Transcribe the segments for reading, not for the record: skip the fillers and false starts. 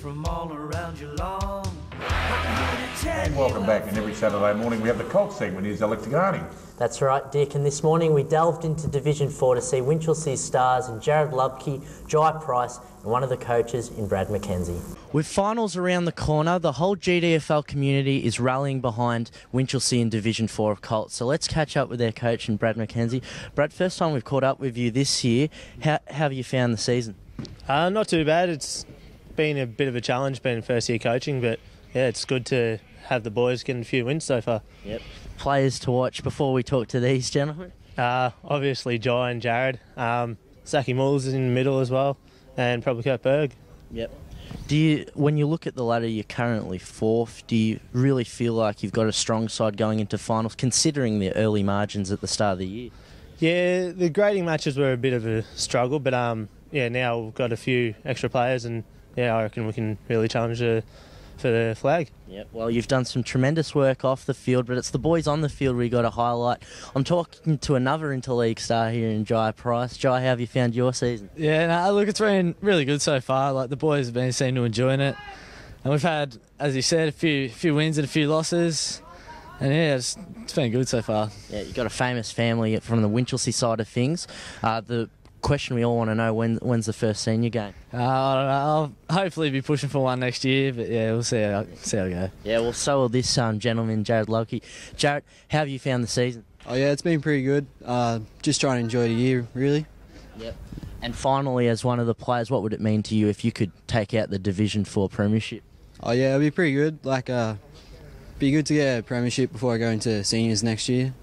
from all around Geelong. And welcome back. And every Saturday morning we have the Colts segment. Here's Alex Tigani. That's right, Dick. And this morning we delved into Division 4 to see Winchelsea stars in Jared Lubke, Jai Price and one of the coaches in Brad McKenzie. With finals around the corner, the whole GDFL community is rallying behind Winchelsea in Division 4 of Colts. So let's catch up with their coach in Brad McKenzie. Brad, first time we've caught up with you this year. How have you found the season? Not too bad. It's been a bit of a challenge being first year coaching, but yeah, it's good to have the boys getting a few wins so far. Yep. Players to watch before we talk to these gentlemen? Obviously Jai and Jared. Zachy Mulls is in the middle as well, and probably Kurt Berg. Yep. When you look at the ladder, you're currently fourth. Do you really feel like you've got a strong side going into finals, considering the early margins at the start of the year? Yeah, the grading matches were a bit of a struggle, but yeah, now we've got a few extra players, and yeah, I reckon we can really challenge for the flag. Yep. Well, you've done some tremendous work off the field, but it's the boys on the field we got to highlight. I'm talking to another interleague star here in Jai Price. Jai, how have you found your season? Yeah, look, it's been really good so far. Like, the boys have seem to enjoying it, and we've had, as you said, a few wins and a few losses. And yeah, it's been good so far. Yeah, you've got a famous family from the Winchelsea side of things. The question we all want to know, when's the first senior game? I don't know. I'll hopefully be pushing for one next year, but yeah, we'll see how we go. Yeah, well, so will this gentleman, Jared Lubke. Jared, how have you found the season? Oh yeah, it's been pretty good. Just trying to enjoy the year, really. Yep. And finally, as one of the players, what would it mean to you if you could take out the Division 4 premiership? Oh yeah, it'll be pretty good. Be good to get a premiership before I go into seniors next year.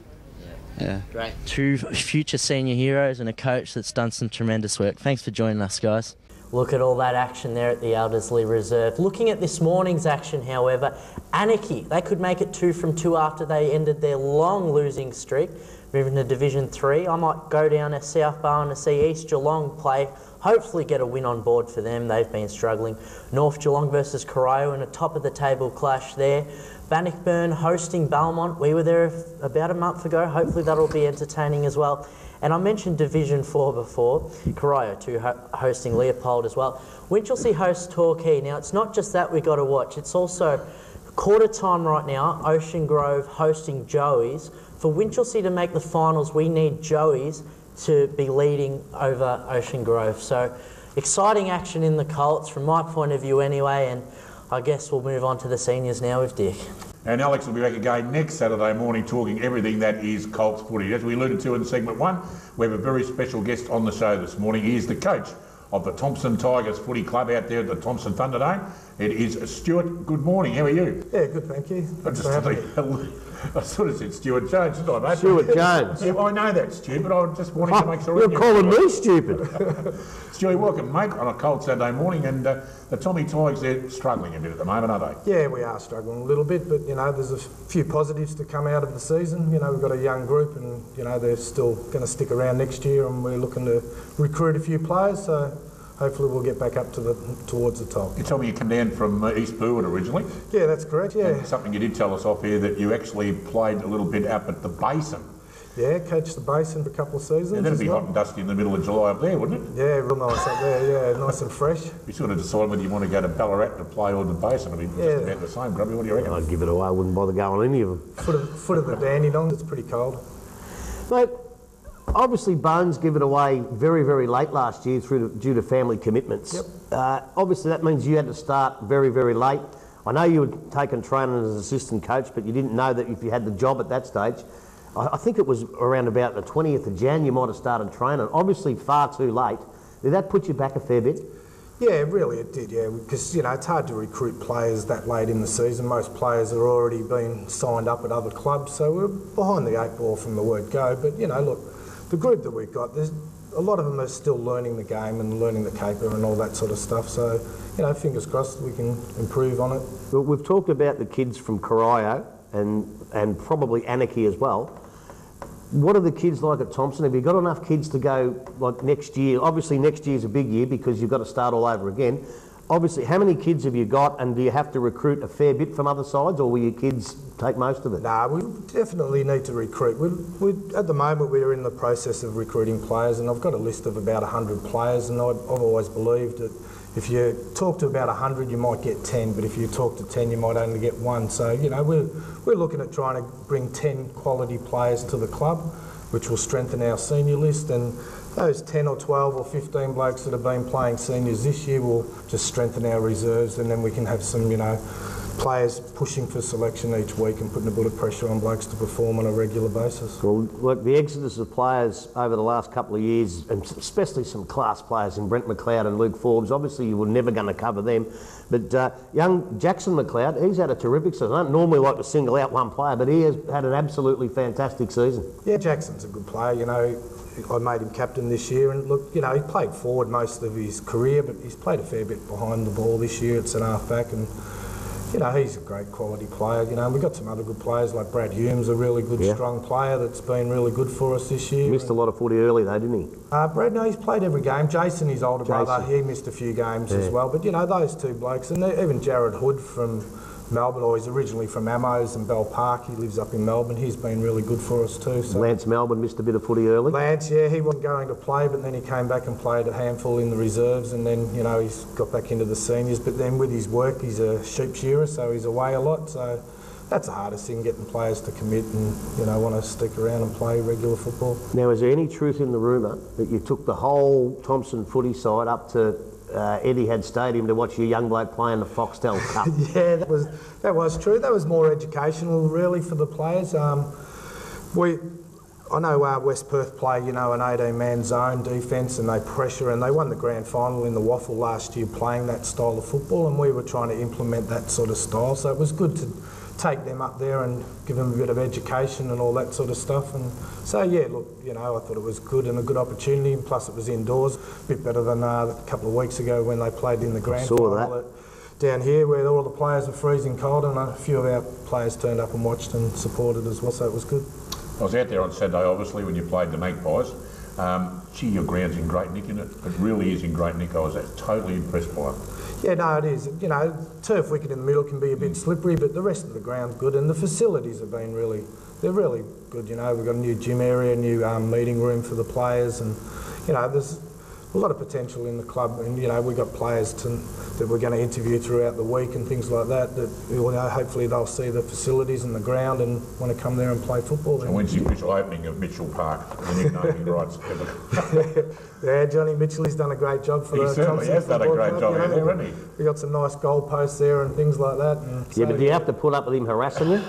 Yeah. Great. Two future senior heroes and a coach that's done some tremendous work. Thanks for joining us, guys. Look at all that action there at the Eldersley Reserve. Looking at this morning's action, however, Anarchy, they could make it 2 from 2 after they ended their long losing streak, moving to Division 3. I might go down to South Barwon to see East Geelong play, hopefully get a win on board for them. They've been struggling. North Geelong versus Corio in a top-of-the-table clash there. Bannockburn hosting Belmont. We were there about a month ago. Hopefully that'll be entertaining as well. And I mentioned Division 4 before. Corio too hosting Leopold as well. Winchelsea hosts Torquay. Now, it's not just that we got to watch. It's also quarter time right now. Ocean Grove hosting Joey's. For Winchelsea to make the finals, we need Joey's to be leading over Ocean Grove. So exciting action in the Colts from my point of view anyway, and I guess we'll move on to the seniors now with Dick. And Alex will be back again next Saturday morning talking everything that is Colts footy. As we alluded to in segment 1, we have a very special guest on the show this morning. He is the coach of the Thompson Tigers Footy Club out there at the Thompson Thunderdome. It is Stuart. Good morning. How are you? Yeah, good, thank you. I sort of said Stuart Jones, didn't I, mate? Stuart Jones. Yeah, I know that, Stu, but I just wanted to make sure... You're calling me stupid. Stuart, welcome, mate, on a cold Saturday morning, and the Tommy Tigers, they're struggling a bit at the moment, aren't they? Yeah, we are struggling a little bit, but, you know, there's a few positives to come out of the season. You know, we've got a young group and, you know, they're still going to stick around next year, and we're looking to recruit a few players, so hopefully we'll get back up to towards the top. You told me you come down from East Burwood originally. Yeah, that's correct, yeah. And something you did tell us off here, that you actually played a little bit up at the Basin. Yeah, coached the Basin for a couple of seasons. Yeah, that'd be hot and dusty in the middle of July up there, wouldn't it? Yeah, real nice up there, yeah, nice and fresh. You sort of decide whether you want to go to Ballarat to play or the Basin. I mean, just about the same, Grubby. What do you reckon? I'd give it away, I wouldn't bother going on any of them. Foot of the Dandenong, it's pretty cold. Mate, obviously Bones gave it away very, very late last year due to family commitments. Yep. Obviously that means you had to start very, very late. I know you were taking training as an assistant coach, but you didn't know that if you had the job at that stage. I think it was around about the 20th of Jan you might have started training. Obviously far too late. Did that put you back a fair bit? Yeah, really it did, yeah, because, you know, it's hard to recruit players that late in the season. Most players are already been signed up at other clubs, so we're behind the 8 ball from the word go. But, you know, look, the group that we've got, there's a lot of them are still learning the game and learning the caper and all that sort of stuff. So, you know, fingers crossed we can improve on it. Well, we've talked about the kids from Corio and probably Anarchy as well. What are the kids like at Thompson? Have you got enough kids to go like next year? Obviously next year's a big year because you've got to start all over again. Obviously, how many kids have you got, and do you have to recruit a fair bit from other sides, or will your kids take most of it? Nah, we definitely need to recruit. At the moment, we're in the process of recruiting players, and I've got a list of about 100 players, and I've always believed that if you talk to about 100, you might get 10, but if you talk to 10, you might only get 1. So, you know, we're looking at trying to bring 10 quality players to the club, which will strengthen our senior list, and those 10 or 12 or 15 blokes that have been playing seniors this year will just strengthen our reserves, and then we can have some, you know, players pushing for selection each week and putting a bit of pressure on blokes to perform on a regular basis. Well, look, the exodus of players over the last couple of years, and especially some class players in Brent McLeod and Luke Forbes, obviously you were never going to cover them, but young Jackson McLeod, he's had a terrific season. I don't normally like to single out one player, but he has had an absolutely fantastic season. Yeah, Jackson's a good player, you know. I made him captain this year, and look, you know, he played forward most of his career, but he's played a fair bit behind the ball this year at centre half back, and you know, he's a great quality player. You know, we've got some other good players like Brad Hume's a really good, strong player that's been really good for us this year. Missed a lot of footy early though, didn't he? Brad, no, he's played every game. Jason, his older brother, he missed a few games as well. But you know, those two blokes, and even Jared Hood from Melbourne, or he's originally from Amos and Bell Park. He lives up in Melbourne. He's been really good for us too. So. Lance Melbourne missed a bit of footy early. Lance, yeah, he wasn't going to play, but then he came back and played a handful in the reserves, and then, you know, he's got back into the seniors. But then with his work, he's a sheep shearer, so he's away a lot. So that's the hardest thing, getting players to commit and, you know, want to stick around and play regular football. Now, is there any truth in the rumour that you took the whole Thompson footy side up to Etihad Stadium to watch your young bloke play in the Foxtel Cup? Yeah, that was true. That was more educational, really, for the players. I know West Perth play, you know, an 18-man zone defence, and they pressure, and they won the grand final in the Waffle last year playing that style of football, and we were trying to implement that sort of style. So it was good to take them up there and give them a bit of education and all that sort of stuff. And so, yeah, look, you know, I thought it was good and a good opportunity, and plus it was indoors, a bit better than a couple of weeks ago when they played in the grand final down here, where all the players were freezing cold, and a few of our players turned up and watched and supported as well, so it was good. I was out there on Saturday, obviously, when you played the Magpies. Gee, your ground's in great nick, isn't it? It really is in great nick. I was totally impressed by it. Yeah, no, it is. You know, turf wicket in the middle can be a bit slippery, but the rest of the ground's good, and the facilities have been they're really good. You know, we've got a new gym area, a new meeting room for the players, and, you know, there's a lot of potential in the club, and, you know, we've got players that we're going to interview throughout the week and things like that, you know, hopefully they'll see the facilities and the ground and want to come there and play football. And when's the official opening of Mitchell Park, the new naming rights? Yeah, Johnny Mitchell, he's done a great job for the Thompson. He certainly has done a great job out there, hasn't he? We got some nice goalposts there and things like that. And yeah, but do you have to put up with him harassing you?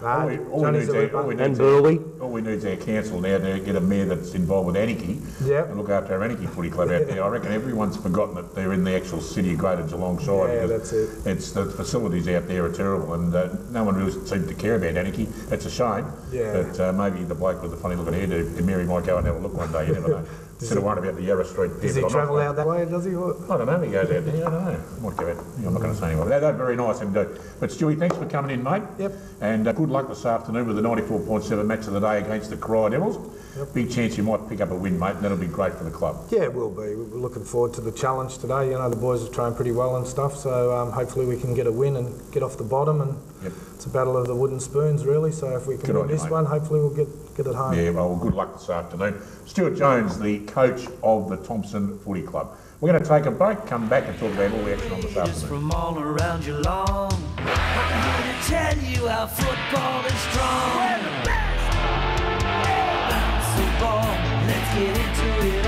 And Burley. All we need is our council now to get a mayor that's involved with Anarchy and look after our Anarchy footy club out there. I reckon everyone's forgotten that they're in the actual city of Greater Geelong side. Yeah, that's it. It's the facilities out there are terrible, and no one really seems to care about Anarchy. It's a shame. Yeah. But maybe the bloke with the funny looking hairdo, Mary, might go and have a look one day. You never know. Instead of worrying about the Yarra Street. Does he travel out that way, does he? I don't know, he goes out there, I don't know. Might go out, I'm not going to say anymore. They're very nice indeed. But Stewie, thanks for coming in, mate. Yep. And good luck this afternoon with the 94.7 match of the day against the Cry Devils. Yep. Big chance you might pick up a win, mate, and that'll be great for the club. Yeah, it will be. We're looking forward to the challenge today. You know, the boys have trained pretty well and stuff, so hopefully we can get a win and get off the bottom. And it's a battle of the wooden spoons, really. So if we can win this one, hopefully we'll get it home. Yeah, well, good luck this afternoon. Stuart Jones, the coach of the Thompson Footy Club. We're going to take a break, come back and talk about all the action on this afternoon. From all around Geelong, I'm here to tell you how football is strong. Football, let's get into it.